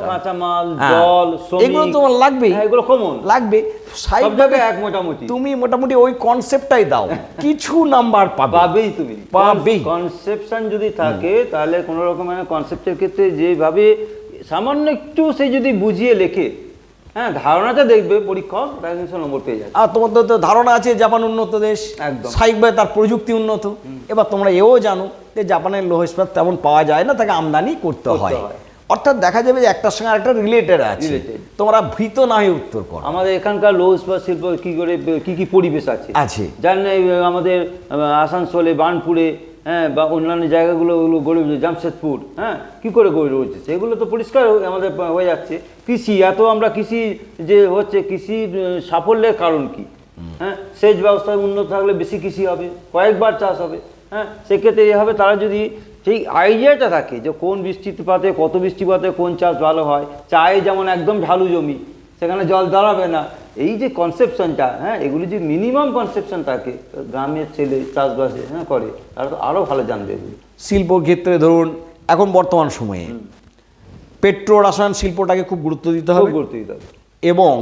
S4: কাঁচামাল, জল,
S5: এগুলো তোমার লাগবেই,
S4: এগুলো কমন
S5: লাগবে।
S4: মোটামুটি
S5: তুমি মোটামুটি ওই কনসেপ্টটাই দাও, কিছু নাম্বার
S4: পাবেই। তুমি
S5: পাবেই।
S4: কনসেপশন যদি থাকে তাহলে কোনো রকমের কনসেপ্টের ক্ষেত্রে যেভাবে সামান্য একটু সে যদি বুঝিয়ে লেখে, হ্যাঁ, ধারণাটা দেখবে পরীক্ষক, তার নম্বর পেয়ে যাবে।
S5: আর তোমাদের তো ধারণা আছে জাপান উন্নত দেশ,
S4: একদম
S5: স্বাভাবিকভাবে তার প্রযুক্তি উন্নত। এবার তোমরা এও জানো যে জাপানের লৌহ ইস্পাত তেমন পাওয়া যায় না, তাকে আমদানি করতে হয়। অর্থাৎ দেখা যাবে যে একটার সঙ্গে আরেকটা রিলেটেড আছে। তোমরা ভীত না হয়ে উত্তর করো।
S4: আমাদের এখানকার লৌহ ইস্পাত শিল্প কি করে, কি কি পরিবেশ আছে জানেন। আমাদের আসানসোলে, বার্নপুরে, হ্যাঁ, বা অন্যান্য জায়গাগুলো গড়ে উঠেছে, জামশেদপুর, হ্যাঁ, কী করে গড়ে উঠেছে এগুলো তো পরিষ্কার আমাদের হয়ে যাচ্ছে। কৃষি, এত আমরা কৃষি যে হচ্ছে, কৃষির সাফল্যের কারণ কি? হ্যাঁ, সেচ ব্যবস্থা উন্নত থাকলে বেশি কৃষি হবে, কয়েকবার চাষ হবে। হ্যাঁ, সেক্ষেত্রে এ হবে, তারা যদি সেই আইডিয়াটা থাকে যে কোন বৃষ্টিপাতে, কত বৃষ্টিপাতে কোন চাষ ভালো হয়। চায়ে যেমন একদম ঢালু জমি, সেখানে জল দাঁড়াবে না, এই যে কনসেপশনটা, হ্যাঁ, এগুলি যে মিনিমাম কনসেপশন থাকে, গ্রামের ছেলে চাষবাসে করে, তারা তো আরও ভালো জানবে এগুলি।
S5: শিল্পর ক্ষেত্রে ধরুন এখন বর্তমান সময়ে পেট্রো রসায়ন শিল্পটাকে খুব গুরুত্ব দিতে হবে। এবং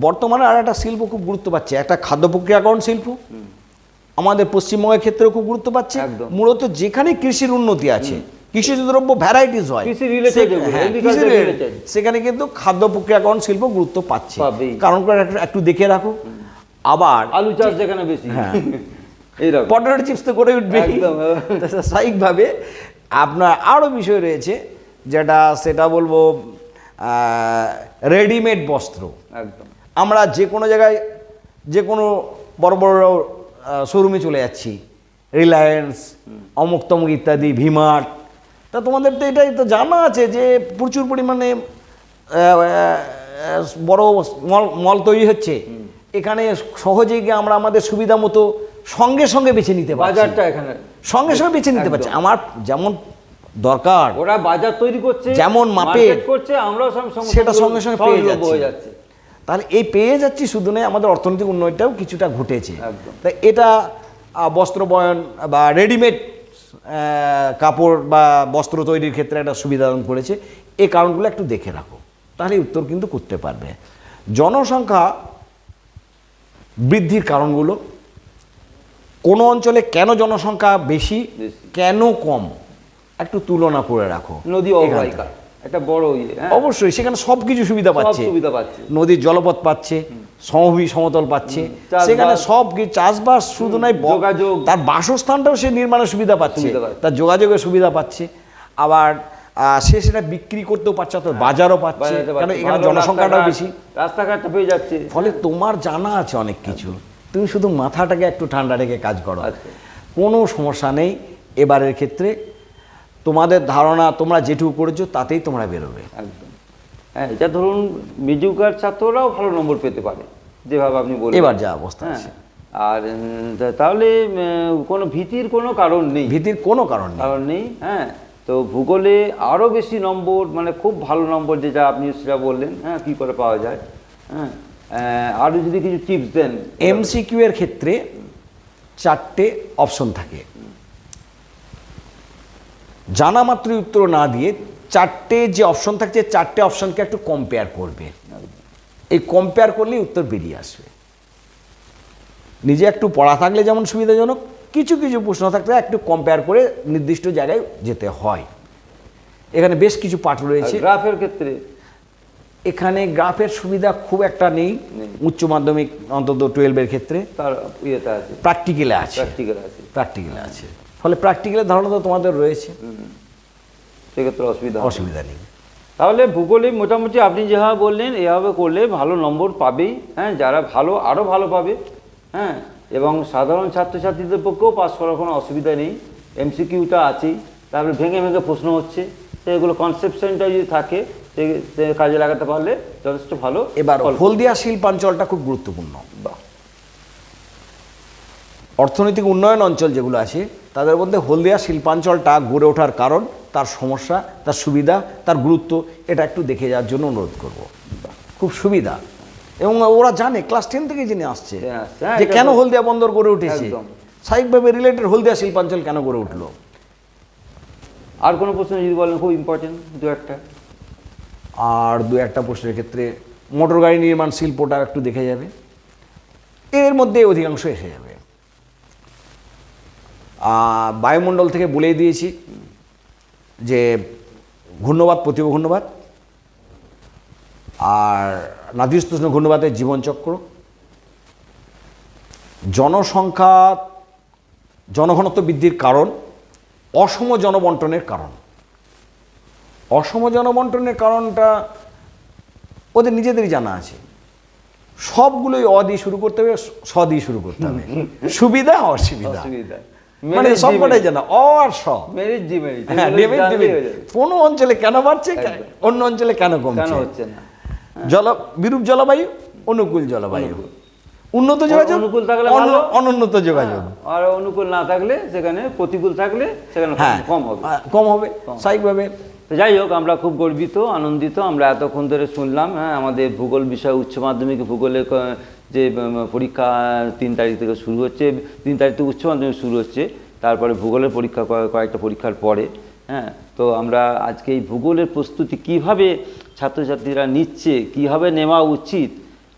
S5: বর্তমানে আর একটা শিল্প খুব গুরুত্ব পাচ্ছে, একটা খাদ্য প্রক্রিয়াকরণ শিল্প আমাদের পশ্চিমবঙ্গের ক্ষেত্রেও খুব গুরুত্ব পাচ্ছে। মূলত যেখানে কৃষির উন্নতি আছে, কৃষিজ দ্রব্য ভ্যারাইটিস হয়, সেখানে কিন্তু খাদ্য প্রক্রিয়াকরণ শিল্প গুরুত্ব পাচ্ছে। কারণ একটু দেখে রাখো। আবার
S4: আলু চাষ যেখানে বেশি,
S5: পটেটো চিপস তো করে উঠবে। স্বাভাবিকভাবে আপনার আরও বিষয় রয়েছে, সেটা বলবো রেডিমেড বস্ত্র।
S4: একদম,
S5: আমরা যে কোনো জায়গায়, যে কোনো বড় বড় শোরুমে চলে যাচ্ছি, রিলায়েন্স, অমুক তমুক ইত্যাদি, ভিমার্ট। তা তোমাদের তো এটাই তো জানা আছে যে প্রচুর পরিমাণে বড় মল তৈরি হচ্ছে। এখানে সহজেই গিয়ে আমরা আমাদের সুবিধা মতো সঙ্গে সঙ্গে বেছে নিতে পারছি,
S4: বাজারটা এখানে
S5: সঙ্গে সঙ্গে বেছে নিতে পারছি। আমার যেমন দরকার,
S4: ওরা বাজার তৈরি করছে,
S5: যেমন মাপের
S4: মার্কেট করছে, আমরাও
S5: সেটা সঙ্গে সঙ্গে পেয়ে
S4: হয়ে
S5: যাচ্ছি।
S4: যাচ্ছে।
S5: তাহলে এই পেয়ে যাচ্ছি শুধু নয়, আমাদের অর্থনৈতিক উন্নয়নটাও কিছুটা ঘটেছে।
S4: একদম।
S5: তাই এটা বস্ত্র বয়ন বা রেডিমেড কাপড় বা বস্ত্র তৈরির ক্ষেত্রে একটা সুবিধা দান করেছে। এই কারণগুলো একটু দেখে রাখো, তাহলে উত্তর কিন্তু করতে পারবে। জনসংখ্যা বৃদ্ধির কারণগুলো, কোন অঞ্চলে কেন জনসংখ্যা বেশি, কেন কম, একটু তুলনা করে রাখো।
S4: নদী অববাহিকা একটা বড়
S5: অবশ্যই সেখানে সব কিছু সুবিধা পাচ্ছে,
S4: সুবিধা পাচ্ছে,
S5: নদীর জলপথ পাচ্ছে, সমভূমি সমতল পাচ্ছে, সেখানে সব কিছু চাষবাস শুধু নয়,
S4: যোগাযোগ,
S5: তার বাসস্থানটাও সে নির্মাণের সুবিধা পাচ্ছে, তার যোগাযোগের সুবিধা পাচ্ছে, আবার সে সেটা বিক্রি করতেও পারছে, অর্থাৎ বাজারও পাচ্ছে, কারণ এখানে জনসংখ্যাটাও বেশি,
S4: রাস্তাঘাটটা পেয়ে যাচ্ছে।
S5: ফলে তোমার জানা আছে অনেক কিছু, তুমি শুধু মাথাটাকে একটু ঠান্ডা রেখে কাজ করো, কোনো সমস্যা নেই। এবারের ক্ষেত্রে তোমাদের ধারণা তোমরা যেটুকু করেছো তাতেই তোমরা বেরোবে।
S4: একদম। হ্যাঁ, এটা ধরুন মিডিউকার ছাত্ররাও ভালো নম্বর পেতে পারে, যেভাবে আপনি বললেন
S5: এবার যা অবস্থা আছে।
S4: আর তাহলে কোনো ভীতির কোনো কারণ নেই,
S5: ভীতির কোনো কারণ
S4: নেই। হ্যাঁ, তো ভূগোলে আরও বেশি নম্বর, মানে খুব ভালো নম্বর যেটা আপনি সেটা বললেন, হ্যাঁ, কী করে পাওয়া যায়, হ্যাঁ, আরও যদি কিছু টিপস দেন।
S5: এমসিকিউ এর ক্ষেত্রে 4টে অপশন থাকে, জানা মাত্রই উত্তর না দিয়ে 4টে যে অপশন থাকছে 4টে অপশনকে একটু কম্পেয়ার করবে। এই কম্পেয়ার করলেই উত্তর বেরিয়ে আসবে। নিজে একটু পড়া থাকলে যেমন সুবিধাজনক, কিছু কিছু প্রশ্ন থাকলে একটু কম্পেয়ার করে নির্দিষ্ট জায়গায় যেতে হয়। এখানে বেশ কিছু পাঠ রয়েছে।
S4: গ্রাফের ক্ষেত্রে
S5: এখানে গ্রাফের সুবিধা খুব একটা নেই, উচ্চ মাধ্যমিক অন্তত 12-এর ক্ষেত্রে
S4: তার ইয়েতে আছে,
S5: প্র্যাকটিক্যালে আছে। ফলে প্র্যাকটিক্যালের ধারণা তো তোমাদের রয়েছে,
S4: সেক্ষেত্রে
S5: অসুবিধা নেই।
S4: তাহলে ভূগোলে মোটামুটি আপনি যেভাবে বললেন এভাবে করলে ভালো নম্বর পাবেই। হ্যাঁ, যারা ভালো আরও ভালো পাবে। হ্যাঁ, এবং সাধারণ ছাত্রছাত্রীদের পক্ষেও পাস করার কোনো অসুবিধা নেই। এমসিকিউটা আছেই, তারপরে ভেঙে ভেঙে প্রশ্ন হচ্ছে, সেগুলো কনসেপশনটা যদি থাকে কাজে লাগাতে পারলে যথেষ্ট ভালো।
S5: এবার হলদিয়া শিল্পাঞ্চলটা খুব গুরুত্বপূর্ণ। অর্থনৈতিক উন্নয়ন অঞ্চল যেগুলো আছে তাদের মধ্যে হলদিয়া শিল্পাঞ্চলটা গড়ে ওঠার কারণ, তার সমস্যা, তার সুবিধা, তার গুরুত্ব, এটা একটু দেখে যাওয়ার জন্য অনুরোধ করব। খুব সুবিধা, এবং ওরা জানে, ক্লাস 10 থেকে জেনে আসছে যে কেন হলদিয়া বন্দর গড়ে উঠেছে, স্বাভাবিকভাবে রিলেটেড হলদিয়া শিল্পাঞ্চল কেন গড়ে উঠলো।
S4: আর কোনো প্রশ্ন যদি বলেন, খুব ইম্পর্টেন্ট দু একটা
S5: প্রশ্নের ক্ষেত্রে মোটর গাড়ি নির্মাণ শিল্পটা একটু দেখে যাবে, এর মধ্যে অধিকাংশ এসে যাবে। বায়ুমণ্ডল থেকে বলে দিয়েছি যে ঘূর্ণবাত, প্রতিভ ঘূর্ণবাত, আর নাতিশীতোষ্ণ ঘূর্ণবাতের জীবনচক্র, জনঘনত্ব বৃদ্ধির কারণ, অসম জনবন্টনের কারণ। অসম জনবন্টনের কারণটা ওদের নিজেদেরই জানা আছে, সবগুলোই অ দিয়ে শুরু করতে হবে, স দিয়ে শুরু করতে হবে, সুবিধা অসুবিধা, মানে সবকটাই জানা, অ আর স, কোনো অঞ্চলে কেন বাড়ছে, অন্য অঞ্চলে কেন কমছে, বিরূপ জলবায়ু, অনুকূল জলবায়ু, উন্নত যোগাযোগ, অনুন্নত যোগাযোগ,
S4: আর অনুকূল না থাকলে সেখানে, প্রতিকূল থাকলে সেখানে
S5: কম হবে স্বাভাবিকভাবে।
S4: যাই হোক, আমরা খুব গর্বিত, আনন্দিত। আমরা এতক্ষণ ধরে শুনলাম, হ্যাঁ, আমাদের ভূগোল বিষয়, উচ্চ মাধ্যমিক ভূগোলের যে পরীক্ষা 3 তারিখ থেকে শুরু হচ্ছে, 3 তারিখ থেকে উচ্চ মাধ্যমিক শুরু হচ্ছে, তারপরে ভূগোলের পরীক্ষা, কয়েকটা পরীক্ষার পরে। হ্যাঁ, তো আমরা আজকে এই ভূগোলের প্রস্তুতি কিভাবে ছাত্রছাত্রীরা নিচ্ছে, কীভাবে নেওয়া উচিত,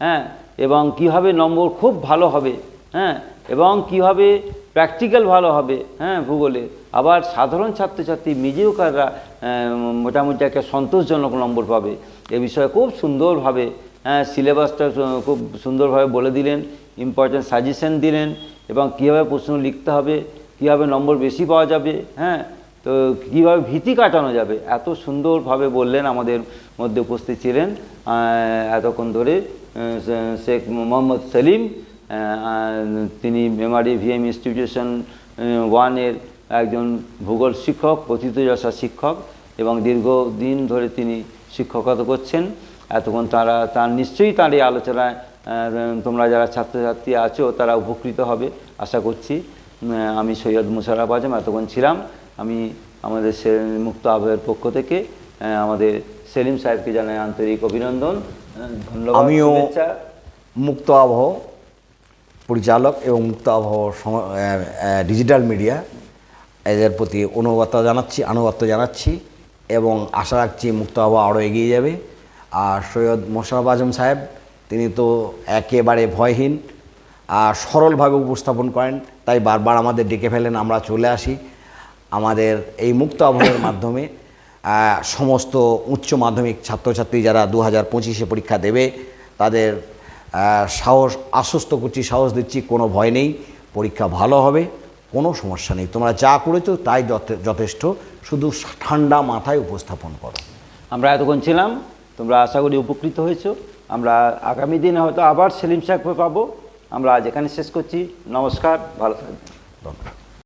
S4: হ্যাঁ, এবং কীভাবে নম্বর খুব ভালো হবে, হ্যাঁ, এবং কীভাবে প্র্যাকটিক্যাল ভালো হবে, হ্যাঁ, ভূগোলে, আবার সাধারণ ছাত্রছাত্রী মিডিওকাররা মোটামুটি একটা সন্তোষজনক নম্বর পাবে, এ বিষয়ে খুব সুন্দরভাবে, হ্যাঁ, সিলেবাসটা খুব সুন্দরভাবে বলে দিলেন, ইম্পর্টেন্ট সাজেশন দিলেন, এবং কীভাবে প্রশ্ন লিখতে হবে, কীভাবে নম্বর বেশি পাওয়া যাবে, হ্যাঁ, তো কীভাবে ভীতি কাটানো যাবে, এত সুন্দরভাবে বললেন। আমাদের মধ্যে উপস্থিত ছিলেন এতক্ষণ ধরে শেখ মোহাম্মদ সেলিম, তিনি মেমারি ভিএম ইনস্টিটিউশন ওয়ানের একজন ভূগোল শিক্ষক, প্রথিতযশা শিক্ষক, এবং দীর্ঘদিন ধরে তিনি শিক্ষকতা করছেন। এতক্ষণ তার নিশ্চয়ই তার এই আলোচনায় তোমরা যারা ছাত্রছাত্রী আছো তারা উপকৃত হবে আশা করছি। আমি সৈয়দ মুশাররফ আজম এতক্ষণ ছিলাম। আমি আমাদের মুক্ত আবহের পক্ষ থেকে আমাদের সেলিম সাহেবকে জানাই আন্তরিক অভিনন্দন, ধন্যবাদ,
S5: আমিও
S4: শুভেচ্ছা।
S5: মুক্ত আবহ পরিচালক এবং মুক্ত আবহ ডিজিটাল মিডিয়া এদের প্রতি আনুগত্য জানাচ্ছি এবং আশা রাখছি মুক্ত আবহ আরও এগিয়ে যাবে। আর সৈয়দ মোশাররফ আজম সাহেব তিনি তো একেবারে ভয়হীন আর সরলভাবে উপস্থাপন করেন, তাই বারবার আমাদের ডেকে ফেলেন, আমরা চলে আসি। আমাদের এই মুক্ত আবহের মাধ্যমে সমস্ত উচ্চ মাধ্যমিক ছাত্রছাত্রী যারা 2025-এ পরীক্ষা দেবে তাদের আশ্বস্ত করছি, সাহস দিচ্ছি, কোনো ভয় নেই, পরীক্ষা ভালো হবে, কোনো সমস্যা নেই। তোমরা যা করেছো তাই যথেষ্ট, শুধু ঠান্ডা মাথায় উপস্থাপন করো।
S4: আমরা এতক্ষণ ছিলাম, তোমরা আশা করি উপকৃত হয়েছো। আমরা আগামী দিনে হয়তো আবার সেলিম সাহেবকে পাবো। আমরা আজ এখানে শেষ করছি। নমস্কার, ভালো থাকবেন।
S5: ধন্যবাদ।